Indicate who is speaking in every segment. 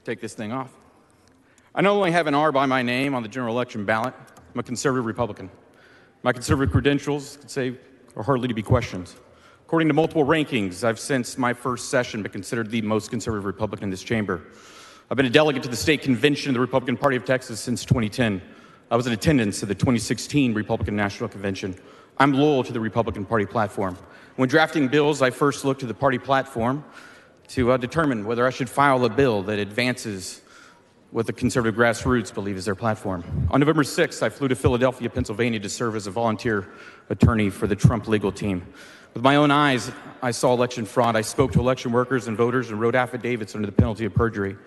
Speaker 1: take this thing off. I not only have an R by my name on the general election ballot, I'm a conservative Republican. My conservative credentials, I'd say, are hardly to be questioned. According to multiple rankings, I've since my first session been considered the most conservative Republican in this chamber. I've been a delegate to the state convention of the Republican Party of Texas since 2010. I was in attendance at the 2016 Republican National Convention. I'm loyal to the Republican Party platform. When drafting bills, I first looked to the party platform to determine whether I should file a bill that advances what the conservative grassroots believe is their platform. On November 6th, I flew to Philadelphia, Pennsylvania to serve as a volunteer attorney for the Trump legal team. With my own eyes, I saw election fraud. I spoke to election workers and voters and wrote affidavits under the penalty of perjury.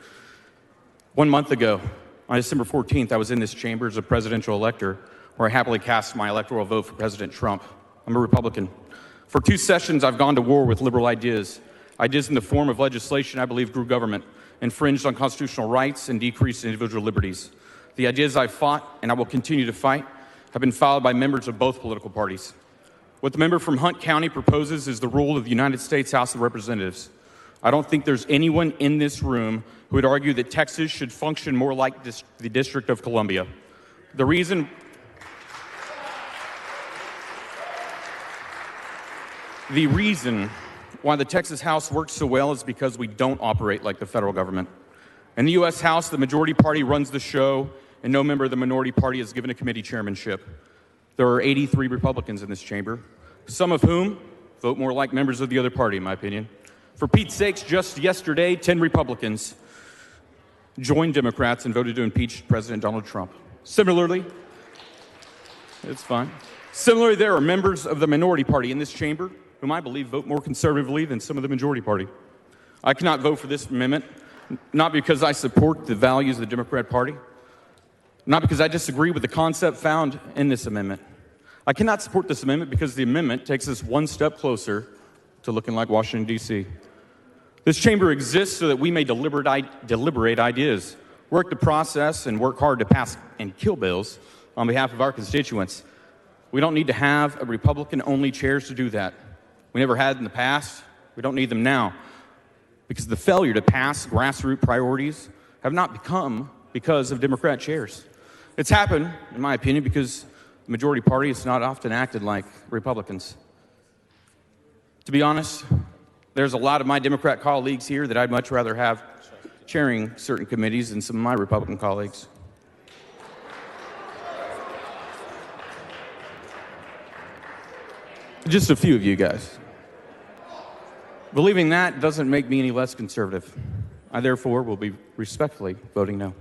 Speaker 1: 1 month ago, on December 14th, I was in this chamber as a presidential elector, where I happily cast my electoral vote for President Trump. I'm a Republican. For 2 sessions, I've gone to war with liberal ideas in the form of legislation I believe grew government, infringed on constitutional rights, and decreased individual liberties. The ideas I've fought, and I will continue to fight, have been filed by members of both political parties. What the member from Hunt County proposes is the rule of the United States House of Representatives. I don't think there's anyone in this room who would argue that Texas should function more like the District of Columbia. The reason why the Texas House works so well is because we don't operate like the federal government. In the U.S. House, the majority party runs the show, and no member of the minority party is given a committee chairmanship. There are 83 Republicans in this chamber, some of whom vote more like members of the other party, in my opinion. For Pete's sakes, just yesterday, 10 Republicans joined Democrats and voted to impeach President Donald Trump. Similarly, there are members of the minority party in this chamber whom I believe vote more conservatively than some of the majority party. I cannot vote for this amendment, not because I support the values of the Democrat Party, not because I disagree with the concept found in this amendment. I cannot support this amendment because the amendment takes us one step closer to looking like Washington, D.C. This chamber exists so that we may deliberate ideas, work the process, and work hard to pass and kill bills on behalf of our constituents. We don't need to have a Republican-only chairs to do that. We never had in the past. We don't need them now. Because the failure to pass grassroots priorities have not come because of Democrat chairs. It's happened, in my opinion, because the majority party has not often acted like Republicans. To be honest, there's a lot of my Democrat colleagues here that I'd much rather have chairing certain committees than some of my Republican colleagues. Just a few of you guys. Believing that doesn't make me any less conservative. I therefore will be respectfully voting no.